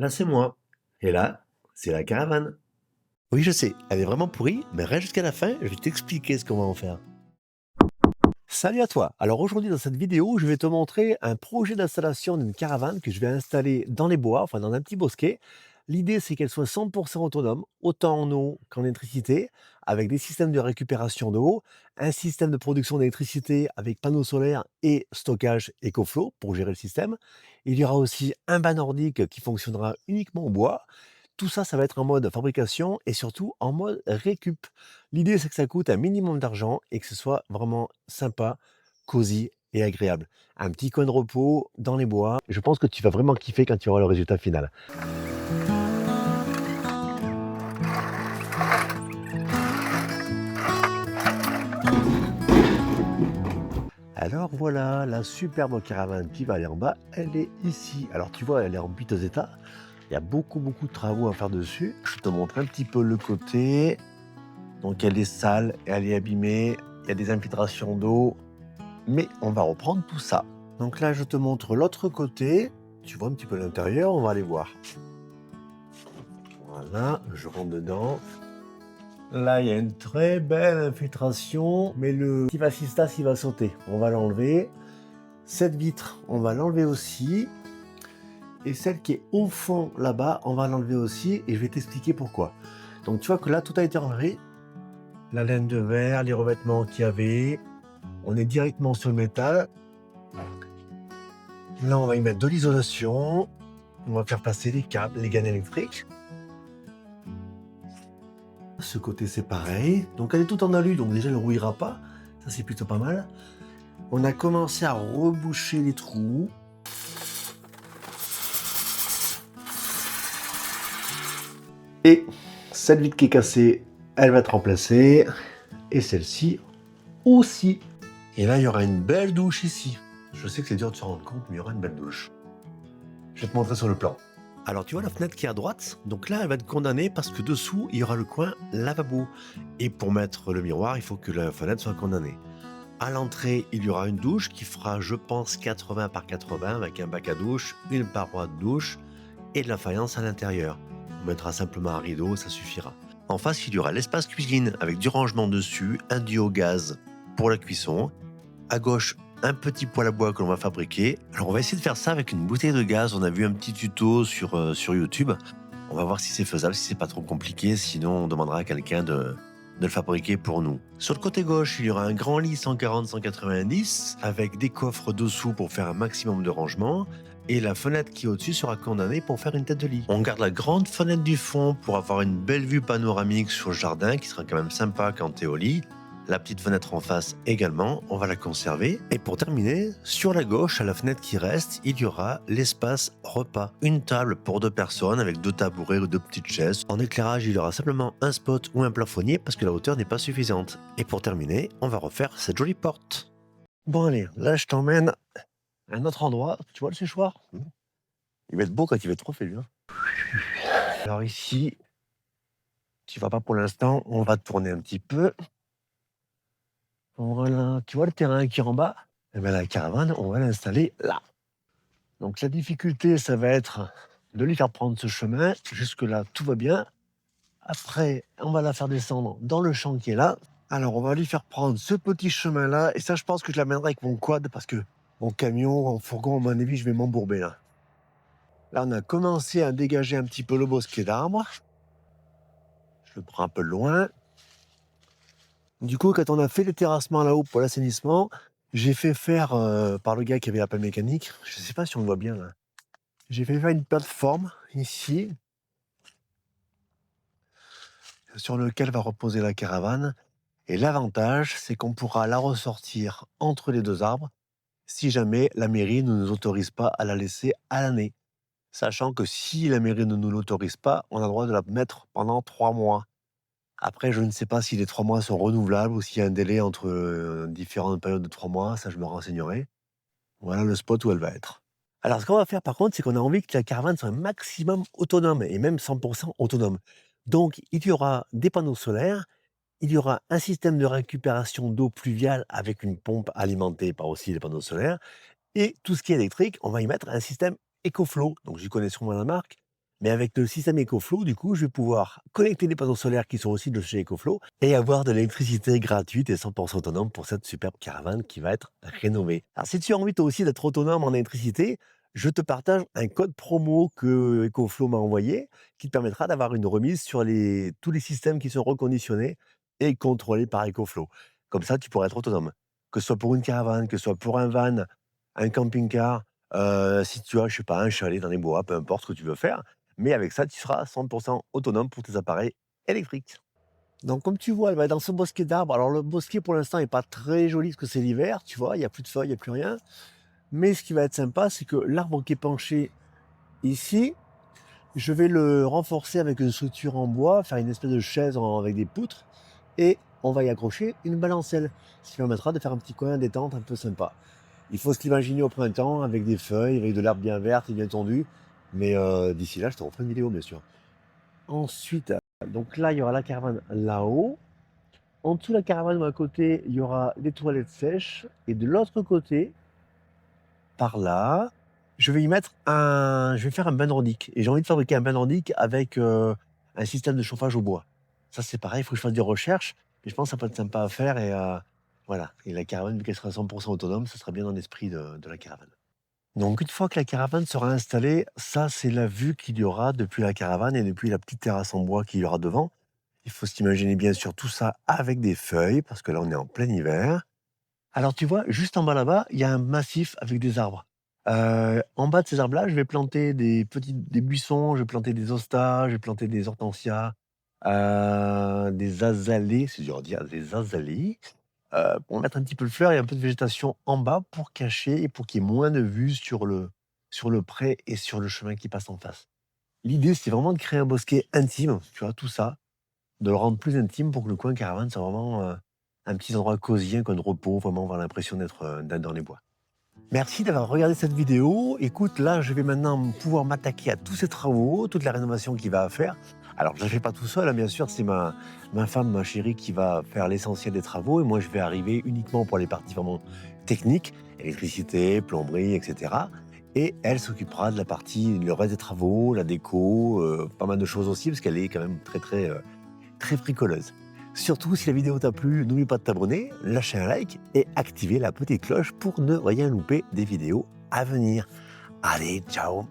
Là, c'est moi. Et là, c'est la caravane. Oui, je sais, elle est vraiment pourrie, mais reste jusqu'à la fin, je vais t'expliquer ce qu'on va en faire. Salut à toi. Alors aujourd'hui dans cette vidéo, je vais te montrer un projet d'installation d'une caravane que je vais installer dans les bois, enfin dans un petit bosquet. L'idée c'est qu'elle soit 100% autonome, autant en eau qu'en électricité, avec des systèmes de récupération d'eau, un système de production d'électricité avec panneaux solaires et stockage EcoFlow pour gérer le système. Il y aura aussi un bain nordique qui fonctionnera uniquement au bois. Tout ça, ça va être en mode fabrication et surtout en mode récup. L'idée, c'est que ça coûte un minimum d'argent et que ce soit vraiment sympa, cosy et agréable. Un petit coin de repos dans les bois. Je pense que tu vas vraiment kiffer quand tu auras le résultat final. Alors voilà, la superbe caravane qui va aller en bas, elle est ici. Alors tu vois, elle est en piteux état. Il y a beaucoup de travaux à faire dessus. Je te montre un petit peu le côté. Donc elle est sale, elle est abîmée, il y a des infiltrations d'eau. Mais on va reprendre tout ça. Donc là, je te montre l'autre côté. Tu vois un petit peu l'intérieur, on va aller voir. Voilà, je rentre dedans. Là, il y a une très belle infiltration, mais le petit vasistas, il va sauter. On va l'enlever. Cette vitre, on va l'enlever aussi. Et celle qui est au fond là-bas, on va l'enlever aussi. Et je vais t'expliquer pourquoi. Donc tu vois que là, tout a été enlevé. La laine de verre, les revêtements qu'il y avait. On est directement sur le métal. Là, on va y mettre de l'isolation. On va faire passer les câbles, les gaines électriques. Ce côté, c'est pareil. Donc, elle est toute en alu, donc déjà, elle ne rouillera pas. Ça, c'est plutôt pas mal. On a commencé à reboucher les trous. Et cette vitre qui est cassée, elle va être remplacée. Et celle-ci aussi. Et là, il y aura une belle douche ici. Je sais que c'est dur de se rendre compte, mais il y aura une belle douche. Je vais te montrer sur le plan. Alors tu vois la fenêtre qui est à droite, donc là elle va être condamnée parce que dessous il y aura le coin lavabo. Et pour mettre le miroir, il faut que la fenêtre soit condamnée. À l'entrée, il y aura une douche qui fera, je pense, 80 par 80 avec un bac à douche, une paroi de douche et de la faïence à l'intérieur. On mettra simplement un rideau, ça suffira. En face, il y aura l'espace cuisine avec du rangement dessus, un duo gaz pour la cuisson. À gauche, un petit poêle à bois que l'on va fabriquer. Alors on va essayer de faire ça avec une bouteille de gaz. On a vu un petit tuto sur YouTube. On va voir si c'est faisable, si c'est pas trop compliqué. Sinon, on demandera à quelqu'un de le fabriquer pour nous. Sur le côté gauche, il y aura un grand lit 140-190 avec des coffres dessous pour faire un maximum de rangement. Et la fenêtre qui est au-dessus sera condamnée pour faire une tête de lit. On garde la grande fenêtre du fond pour avoir une belle vue panoramique sur le jardin qui sera quand même sympa quand t'es au lit. La petite fenêtre en face également, on va la conserver. Et pour terminer, sur la gauche, à la fenêtre qui reste, il y aura l'espace repas. Une table pour 2 personnes avec 2 tabourets ou 2 petites chaises. En éclairage, il y aura simplement un spot ou un plafonnier parce que la hauteur n'est pas suffisante. Et pour terminer, on va refaire cette jolie porte. Bon allez, là je t'emmène à un autre endroit. Tu vois le séchoir? Il va être beau quand il va être refait lui. Alors ici, tu vas pas pour l'instant, on va tourner un petit peu. Voilà, tu vois le terrain qui est en bas? Eh ben, la caravane, on va l'installer là. Donc la difficulté, ça va être de lui faire prendre ce chemin. Jusque-là, tout va bien. Après, on va la faire descendre dans le champ qui est là. Alors, on va lui faire prendre ce petit chemin-là. Et ça, je pense que je l'amènerai avec mon quad parce que mon camion, en fourgon, à mon avis, je vais m'embourber là. Là, on a commencé à dégager un petit peu le bosquet d'arbres. Je le prends un peu loin. Du coup, quand on a fait les terrassements là-haut pour l'assainissement, j'ai fait faire par le gars qui avait la pelle mécanique, je ne sais pas si on le voit bien là, j'ai fait faire une plateforme ici, sur lequel va reposer la caravane. Et l'avantage, c'est qu'on pourra la ressortir entre les 2 arbres si jamais la mairie ne nous autorise pas à la laisser à l'année. Sachant que si la mairie ne nous l'autorise pas, on a le droit de la mettre pendant 3 mois. Après, je ne sais pas si les 3 mois sont renouvelables ou s'il y a un délai entre différentes périodes de 3 mois, ça je me renseignerai. Voilà le spot où elle va être. Alors, ce qu'on va faire par contre, c'est qu'on a envie que la caravane soit un maximum autonome et même 100% autonome. Donc, il y aura des panneaux solaires, il y aura un système de récupération d'eau pluviale avec une pompe alimentée par aussi les panneaux solaires et tout ce qui est électrique, on va y mettre un système EcoFlow. Donc, j'y connais sûrement la marque. Mais avec le système EcoFlow, du coup, je vais pouvoir connecter les panneaux solaires qui sont aussi de chez EcoFlow et avoir de l'électricité gratuite et 100% autonome pour cette superbe caravane qui va être rénovée. Alors, si tu as envie toi aussi d'être autonome en électricité, je te partage un code promo que EcoFlow m'a envoyé qui te permettra d'avoir une remise sur tous les systèmes qui sont reconditionnés et contrôlés par EcoFlow. Comme ça, tu pourras être autonome. Que ce soit pour une caravane, que ce soit pour un van, un camping-car, si tu as, je sais pas, un chalet dans les bois, peu importe ce que tu veux faire, mais avec ça, tu seras 100% autonome pour tes appareils électriques. Donc comme tu vois, elle va dans ce bosquet d'arbres. Alors le bosquet pour l'instant n'est pas très joli parce que c'est l'hiver, tu vois, il n'y a plus de feuilles, il n'y a plus rien. Mais ce qui va être sympa, c'est que l'arbre qui est penché ici, je vais le renforcer avec une structure en bois, faire une espèce de chaise avec des poutres, et on va y accrocher une balancelle, ce qui permettra de faire un petit coin détente un peu sympa. Il faut se l'imaginer au printemps avec des feuilles, avec de l'herbe bien verte et bien tendue, mais d'ici là, je te referai une vidéo, bien sûr. Ensuite, donc là, il y aura la caravane là-haut. En dessous de la caravane ou à côté, il y aura les toilettes sèches. Et de l'autre côté, par là, je vais faire un bain nordique. Et j'ai envie de fabriquer un bain nordique avec un système de chauffage au bois. Ça, c'est pareil, il faut que je fasse des recherches. Mais je pense que ça peut être sympa à faire. Et voilà. Et la caravane, vu qu'elle sera 100% autonome, ce sera bien dans l'esprit de la caravane. Donc, une fois que la caravane sera installée, ça, c'est la vue qu'il y aura depuis la caravane et depuis la petite terrasse en bois qu'il y aura devant. Il faut s'imaginer bien sûr tout ça avec des feuilles, parce que là, on est en plein hiver. Alors, tu vois, juste en bas là-bas, il y a un massif avec des arbres. En bas de ces arbres-là, je vais planter des buissons, je vais planter des hostas, je vais planter des hortensias, des azalées, c'est dur à dire, des azalées, pour mettre un petit peu de fleurs et un peu de végétation en bas pour cacher et pour qu'il y ait moins de vue sur le pré et sur le chemin qui passe en face. L'idée, c'est vraiment de créer un bosquet intime, tu vois, tout ça, de le rendre plus intime pour que le coin caravane soit vraiment, un petit endroit cosy, un coin de repos, vraiment avoir l'impression d'être dans les bois. Merci d'avoir regardé cette vidéo. Écoute, là, je vais maintenant pouvoir m'attaquer à tous ces travaux, toute la rénovation qu'il va à faire. Alors, je ne la fais pas tout seul, hein, bien sûr, c'est ma femme, ma chérie, qui va faire l'essentiel des travaux. Et moi, je vais arriver uniquement pour les parties vraiment techniques, électricité, plomberie, etc. Et elle s'occupera de la partie, le reste des travaux, la déco, pas mal de choses aussi, parce qu'elle est quand même très bricoleuse. Surtout, si la vidéo t'a plu, n'oublie pas de t'abonner, lâcher un like et activer la petite cloche pour ne rien louper des vidéos à venir. Allez, ciao!